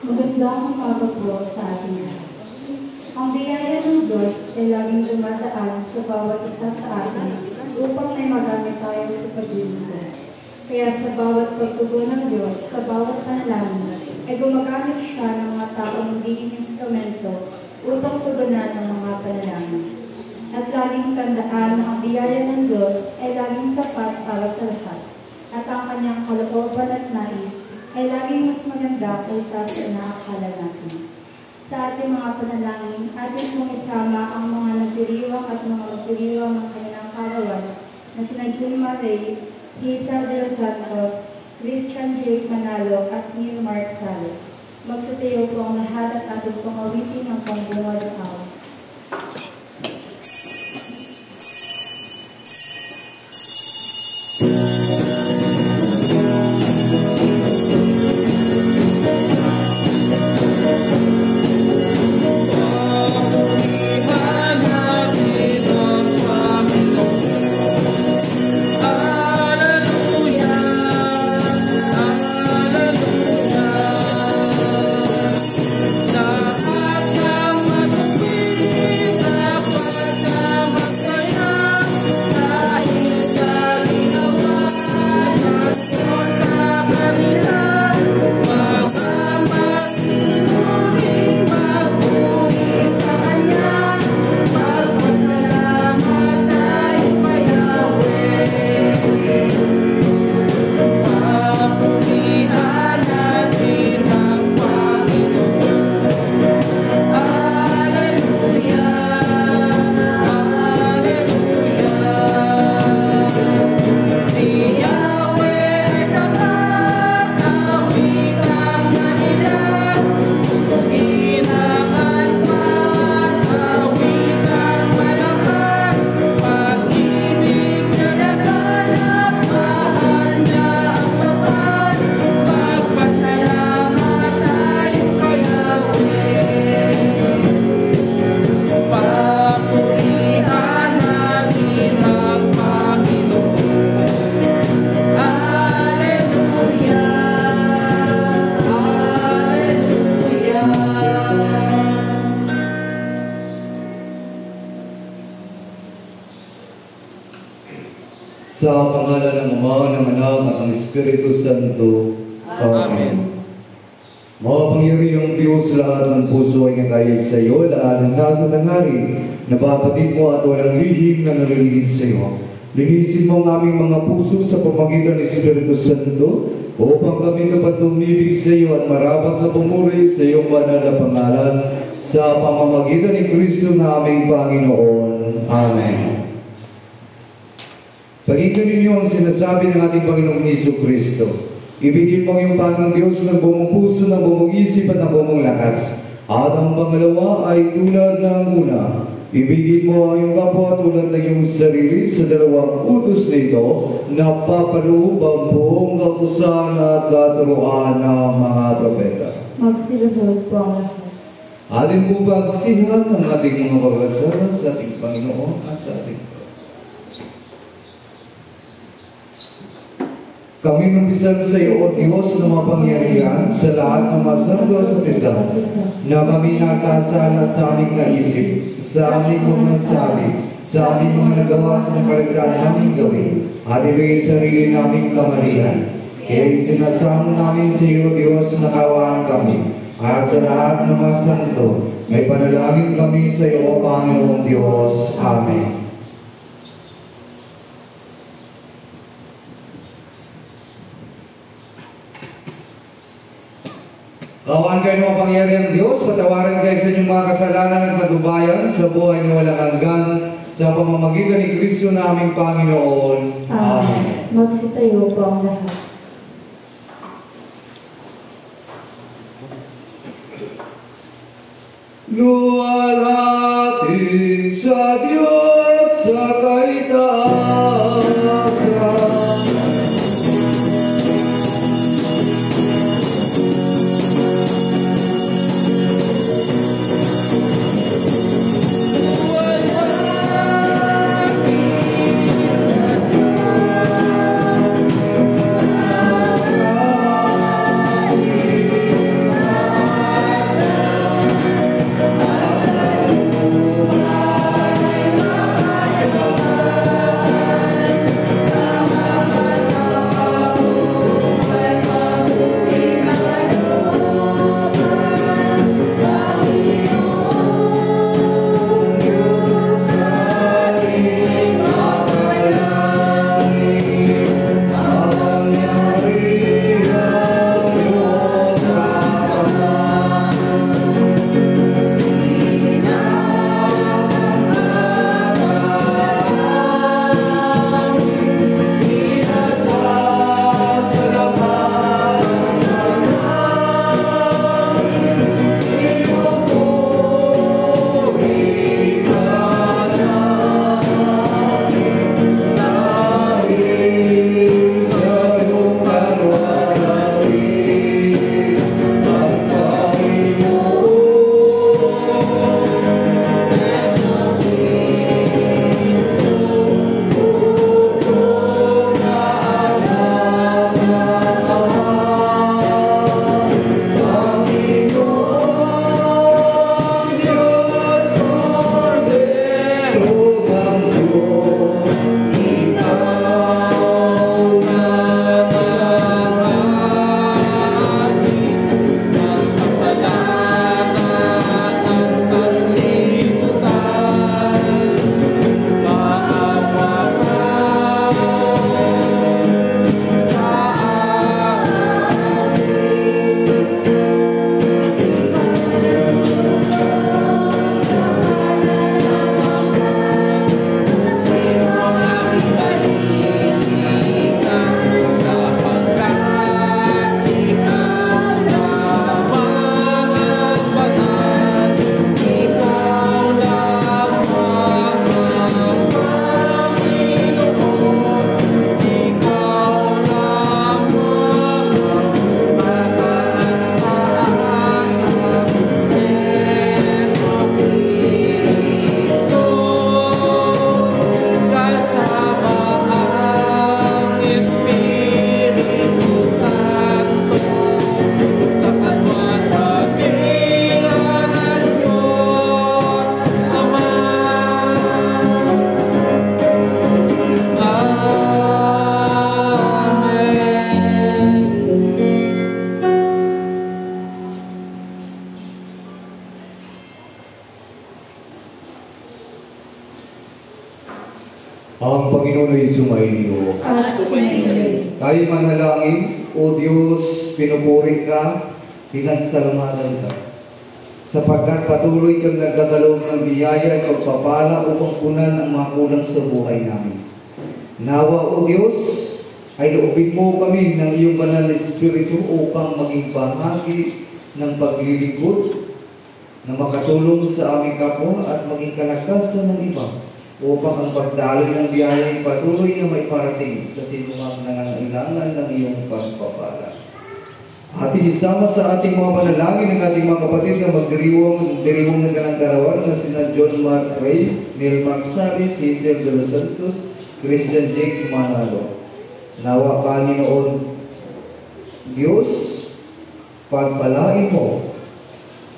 Magandang umaga po sa ating lahat. Ang biyaya ng Diyos ay laging dumadaan sa bawat isa sa atin upang may magamit tayo sa paglilingkod. Kaya sa bawat pagtugon ng Diyos, sa bawat panalangin, ay gumagamit siya ng mga taong magiging instrumento upang tugunan ng mga panalangin. At laging tandaan na ang biyaya ng Diyos ay laging sapat para sa lahat, at ang kanyang kalooban at nais ay laging mas maganda kaysa sa inaakala natin. Sa ating mga panalangin, atin mong isama ang mga nagdiriwang at mga magdiriwang ng kanilang karawan na sina Gilma Ray, Hazel de los Santos, Christian Jake Manalo at Neil Mark Salas. Magsatayo po ang lahat at ating pangawitin ng pangbunga ng awa. Sa pangalan ng Ama, ng Anak, at ng Espiritu Santo. Amen. Makapangyarihang Diyos, lahat ng puso ay nagayag sa iyo, lahat ng nasa tanghari, napapatid mo at walang lihim na nalilinis sa iyo. Linisin mo ang aming mga puso sa pamagitan ng Espiritu Santo, upang kami dapat tumibig sa iyo at marapat na pumuri sa iyong banal na pangalan, sa pamamagitan ni Kristo na aming Panginoon. Amen. Pakinggan ninyo ang sinasabi ng ating Panginoong Jesucristo. Ibigin mo yung Panginoong Diyos ng buong puso, ng buong isip at ng buong lakas. At ang pangalawa ay tulad ng una. Ibigin mo ang iyong kapwa tulad ng iyong sarili sa dalawang utos nito na papaloob ang buong kautusan at katuruan ng mga propeta. Magsilahod po ang lahat. Atin po ba sisihan ng ating mga pagkasal sa ating Panginoon at sa ating Kami numpisan sa iyo, O Diyos na mapangyarihan sa lahat ng masanto sa isa, na kami nakasala sa aming naisip, sa aming mga nasabi, sa aming mga nagawa sa kalagdaan namin gawin, at ito'y sarili naming kamalian. Kaya sinasamo namin sa iyo, Diyos, na kawaan kami, at sa lahat ng mga santo, may panalangin kami sa iyo, O Panginoong Diyos. Amen. Kawan kayo ng mapangyarihang Diyos, patawaran kayo sa inyong mga kasalanan at matubayan sa buhay na walang hanggan sa pamamagitan ni Kristo na aming Panginoon. Amen. Magsitayo po ang lahat. Luwalhati sa Diyos sa kaitaasan. iyo. At sumainyo rin. Tayo manalangin, O Diyos, pinupuri ka, pinasasalamatan ka. Sapagkat patuloy kang nagdadalog ng biyaya at pagpapala upang punan ang mga kulang sa buhay namin. Nawa, O Diyos, ay loobin mo kami ng iyong banal na Espiritu upang maging bahagi ng paglilingkod na makatulong sa aming kapwa at maging kalakasan ng iba upang ang pagdaloy ng biyaya ay patuloy na may parating sa sinumang nangangailangan ng iyong pagpapala. Ating isama sa ating mga panalangin ng ating mga kapatid na magdiriwang ng kalangkarawan na sina John Mark Ray, Neil Mark Sari, Cecil de los Santos, Christian Jake Manalo. Nawa, Panginoon Diyos, pagpalain mo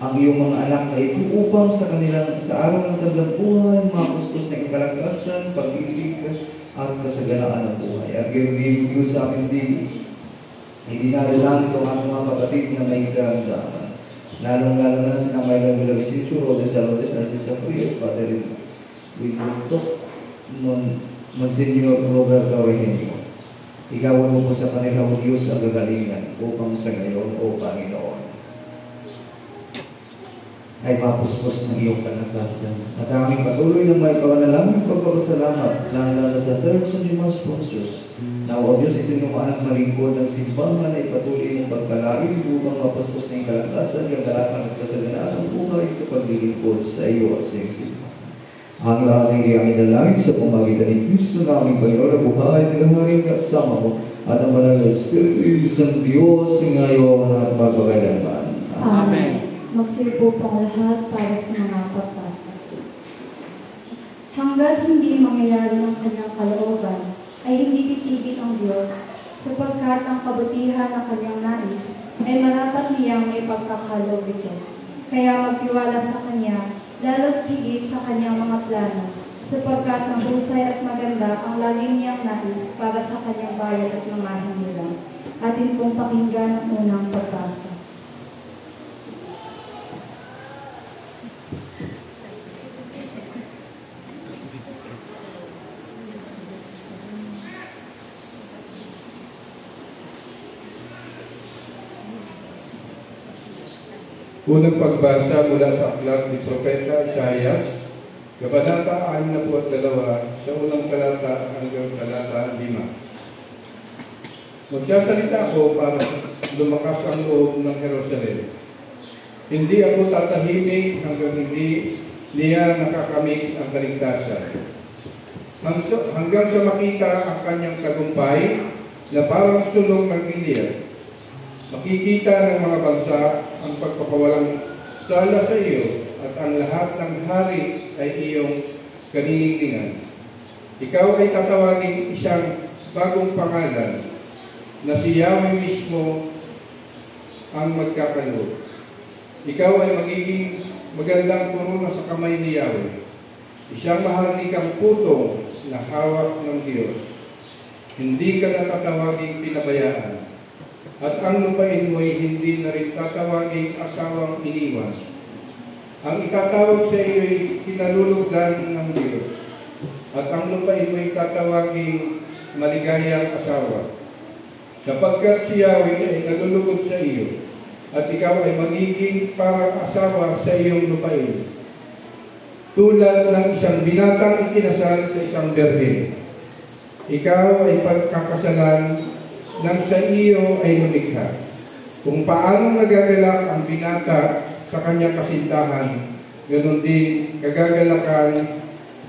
ang iyong mga anak na ito upang sa kanilang sa araw ng kanilang buhay, makustos na kalakasan, pag-ibig at kasaganaan ng buhay. At gayon sa amin din, hindi nadalangin ito ang mga kapatid na may karamdaman. Lalong-lalo na sinamaylang bilang isisyo, Roses Alotes, Narcis Safrio, Father Wilton, Monsignor Robert Aurenio. Igawan mo po sa kanila, O Diyos, ang gagalingan upang sa ngayon, O Panginoon, ay mapuspos ng iyong kalakasan. At aming patuloy ng may panalangin pagpapasalamat, lalo sa third sa limang sponsors. Na, O Diyos, ito yung maanak malingkod ng simbahan ay patuloy ng pagkalain upang mapuspos ng kalakasan, kagalakan at kasaganaan ng buhay sa paglilingkod sa iyo at sa iyong simbahan. Ang ating iyang dalangin sa pamagitan ni Kristo na aming Panginoon na buhay na haring kasama mo at ang banal na Espiritu isang Diyos ngayon at magpakailanman. Amen. Magsilpo pong lahat para sa mga pagpasa. Hanggat hindi mangyayari ng kanyang kalooban, ay hindi titigil ang Diyos, sapagkat ang kabutihan ng kanyang nais ay marapat niyang may pagkakaloob ito. Kaya magtiwala sa Kanya, lalo't higit sa kanyang mga plano, sapagkat mahusay at maganda ang lagi niyang nais para sa kanyang bayan at mga hinirang. Atin pong pakinggan ang unang pagbasa. Unang pagbasa mula sa aklat ni Propeta Isaias, Kabanata 62, sa unang talata hanggang talata 5. Magsasalita ako para lumakas ang loob ng Jerusalem. Hindi ako tatahimik hanggang hindi niya nakakamit ang kaligtasan. Hanggang sa makita ang kanyang tagumpay na parang sulong ng Elias. Makikita ng mga bansa ang pagpapawalang sala sa iyo at ang lahat ng hari ay iyong kaniningan. Ikaw ay tatawagin isang bagong pangalan na si Yahweh mismo ang magkakalo. Ikaw ay magiging magandang corona sa kamay ni Yahweh. Isang maharlikang putong na hawak ng Diyos. Hindi ka natatawaging pinabayaan. At ang lupain mo'y hindi na rin tatawaging asawang iniwan. Ang itatawag sa iyo'y pinalulugdan ng Diyos. At ang lupain mo'y tatawaging maligayang asawa. Sapagkat si Yahweh ay nalulugod sa iyo, at ikaw ay magiging parang asawa sa iyong lupain. Tulad ng isang binatang ikinasal sa isang berhen. Ikaw ay pagkakasalan nang sa iyo ay lumikha. Kung paano nagagalak ang binata sa kanyang kasintahan, ganoon din kagagalakan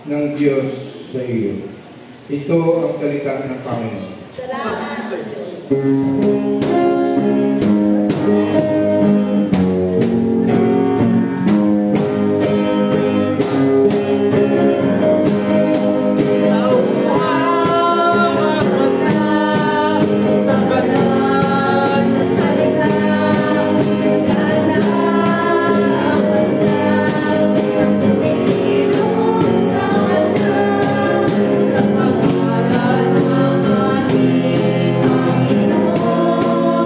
ng Diyos sa iyo. Ito ang salita ng Panginoon. Salamat sa Diyos. Sa pangalan ng ating Panginoon.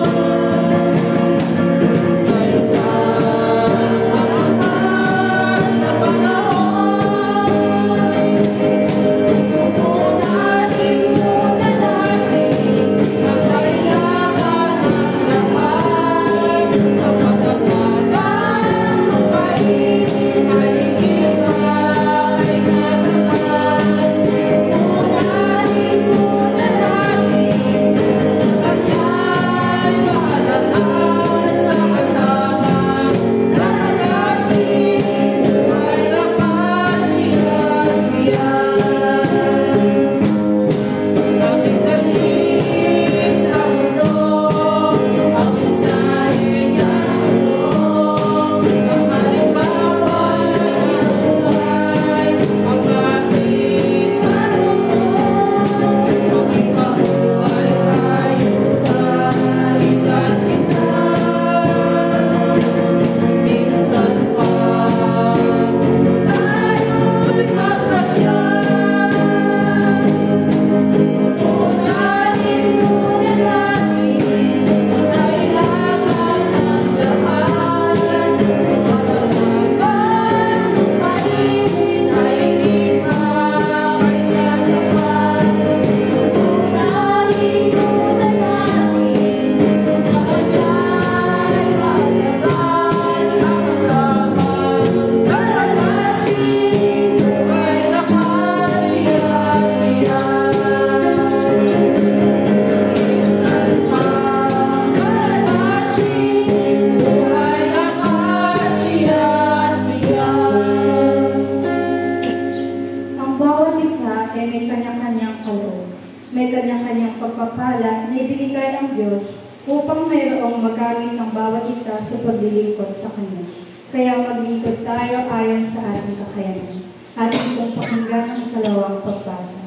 ng kanyang pagpapala na ibinigay ng Diyos upang mayroong magamit ng bawat isa sa paglilingkod sa Kanya. Kaya maglingkod tayo ayon sa ating kakayanan. Ating pong pakinggan ang kalawang pagbasa.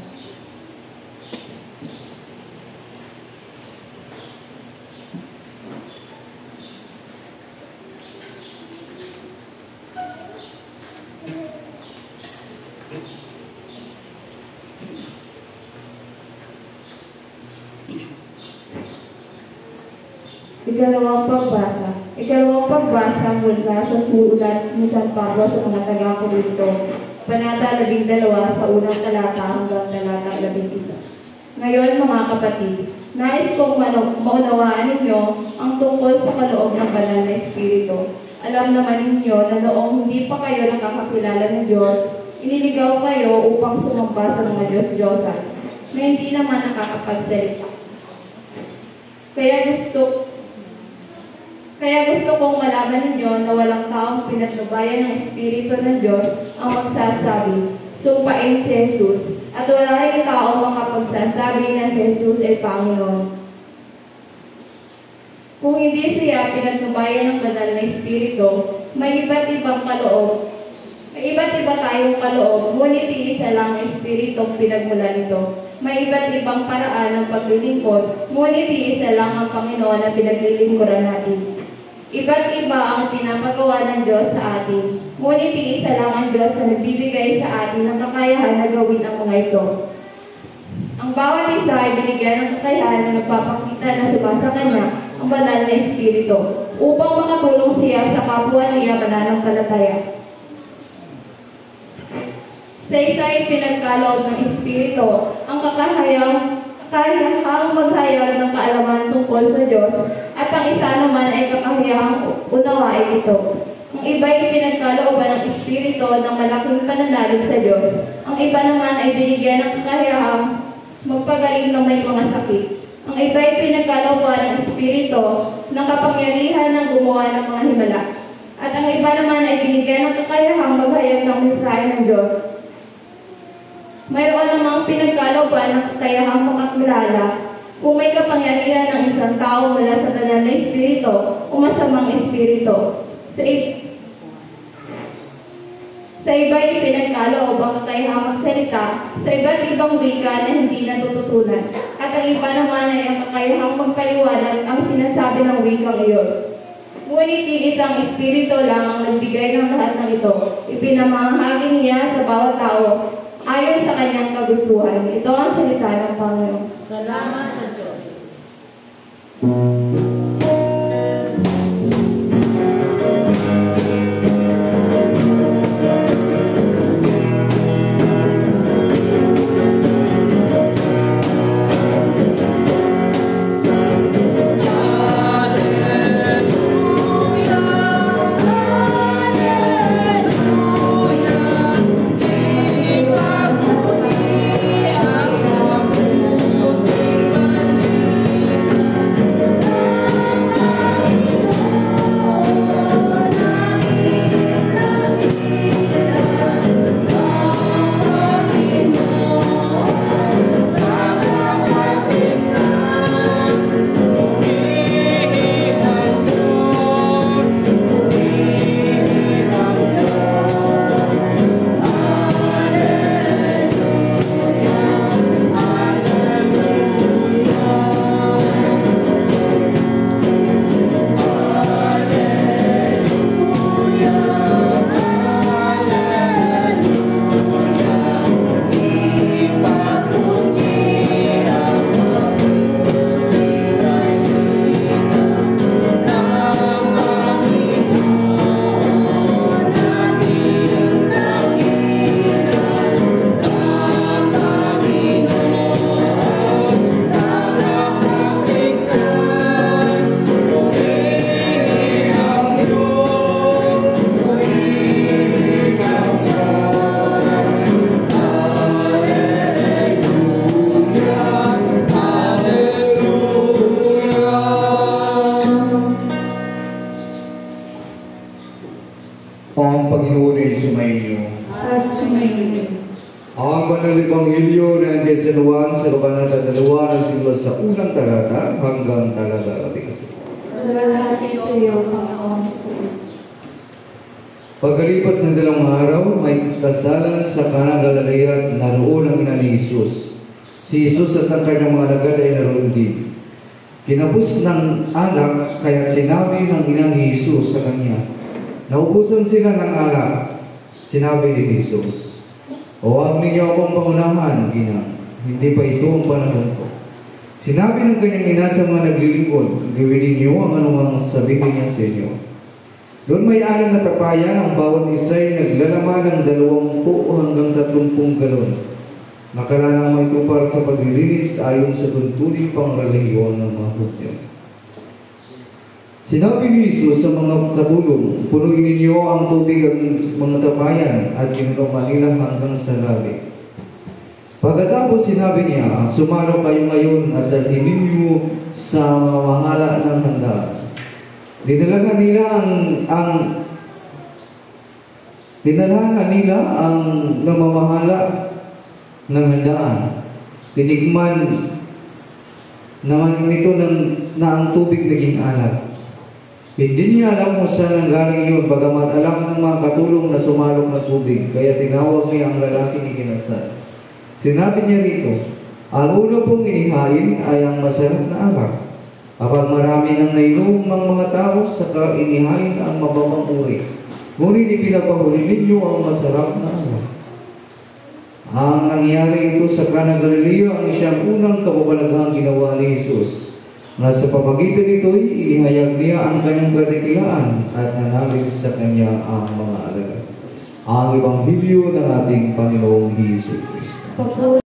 Ikalawang pagbasa mula sa sulat ni San Pablo sa mga taga-Korinto, Panata 12 sa unang talata hanggang talata 11. Ngayon mga kapatid, nais kong maunawaan ninyo ang tungkol sa kaloob ng banal na Espiritu. Alam naman ninyo na noong hindi pa kayo nakakakilala ng Diyos, iniligaw kayo upang sumamba sa mga Diyos-Diyosan na hindi naman nakakapagsalita. Kaya gusto kong malaman ninyo na walang taong pinatnubayan ng Espiritu ng Diyos ang magsasabi, sumpain si Jesus, at wala rin taong makapagsasabi na si Jesus ay Panginoon. Kung hindi siya pinatnubayan ng banal na Espiritu, may iba't ibang kaloob. May iba't iba tayong kaloob, ngunit iisa lang ang Espiritong pinagmula nito. May iba't ibang paraan ng paglilingkod, ngunit iisa lang ang Panginoon na pinaglilingkuran natin. Iba't iba ang pinapagawa ng Diyos sa atin, ngunit iisa lang ang Diyos na nagbibigay sa atin ng kakayahan na gawin ang mga ito. Ang bawat isa ay binigyan ng kakayahan na nagpapakita na sumasa Kanya ang banal na Espiritu upang makatulong siya sa kapwa niya mananampalataya. Sa isa ay pinagkaloob ng Espiritu ang kakayahang maghayag ng kaalaman tungkol sa Diyos at ang isa naman ay kakayahang unawain ito. Ang iba ay pinagkalooban ng Espiritu ng malaking pananalig sa Diyos. Ang iba naman ay binigyan ng kakayahang magpagaling ng may mga sakit. Ang iba ay pinagkalooban ng Espiritu ng kapangyarihan ng gumawa ng mga himala. At ang iba naman ay binigyan ng kakayahang maghayag ng mensahe ng Diyos. Mayroon namang pinagkalooban ng kakayahang makakilala kung may kapangyarihan ng isang tao mula sa banal na Espiritu o masamang Espiritu. Sa iba ay pinagkaloob ang kakayahang magsalita sa iba't ibang wika na hindi natututunan. At ang iba naman ay ang kakayahang magpaliwanag ang sinasabi ng wikang iyon. Ngunit isang Espiritu lang ang nagbigay ng lahat ng ito. Ipinamahagi niya sa bawat tao ayon sa kanyang kagustuhan. Ito ang salita ng Panginoon. Salamat sa Diyos. Ang Panginoon ay sumainyo. At sumainyo. Ang banal na Ebanghelyo na San Juan sa kabanata 2 mula sa unang talata hanggang talata 11. Dalangin sa iyo, Panginoon Jesucristo. Pagkalipas ng 2 araw, may kasalan sa Kana Galilea at naroon ang ina ni Jesus. Si Jesus at ang kanyang mga alagad ay naroon din. Kinapos ng alak, kaya sinabi ng ina ni Jesus sa kanya, naubusan sila ng alak. Sinabi ni Jesus, huwag ninyo akong pangunahan, ina. Hindi pa ito ang panahon ko. Sinabi ng kanyang ina sa mga naglilingkod, gawin ninyo ang anumang sabihin niya sa inyo. Doon may 6 na tapayan, ang bawat isa ay naglalaman ng 20 hanggang 30 galon. Nakalanang ito para sa paglilinis ayon sa tuntuning pangrelihiyon ng mga Hudyo. Sinabi ni Jesus sa mga katulong, punuin ninyo ang tubig ang mga tapayan at ginagawa nila hanggang sa labi. Pagkatapos sinabi niya, sumalo kayo ngayon at dalhin ninyo sa mamamahala ng handaan. Dinalahan nila ang namamahala ng handaan. Tinigman naman nito na ang tubig naging alat. Hindi niya alam kung saan ang galing yun, bagamat alam ng mga katulong na sumalok na tubig, kaya tinawag niya ang lalaking ikinasal. Sinabi niya rito, ang ulo pong inihain ay ang masarap na alak. Kapag marami nang nainom ng mga tao, saka inihain ang mababang uri. Ngunit ipinapahuli ninyo ang masarap na alak. Ang nangyari ito sa Kana Galilea ang siyang unang kababalaghan ginawa ni Jesus. Na sa pamagitan nito'y inihayag niya ang kanyang katikilaan at nanamig sa kanya ang mga alagad. Ang Ebanghelyo ng ating Panginoong Hesus Kristo.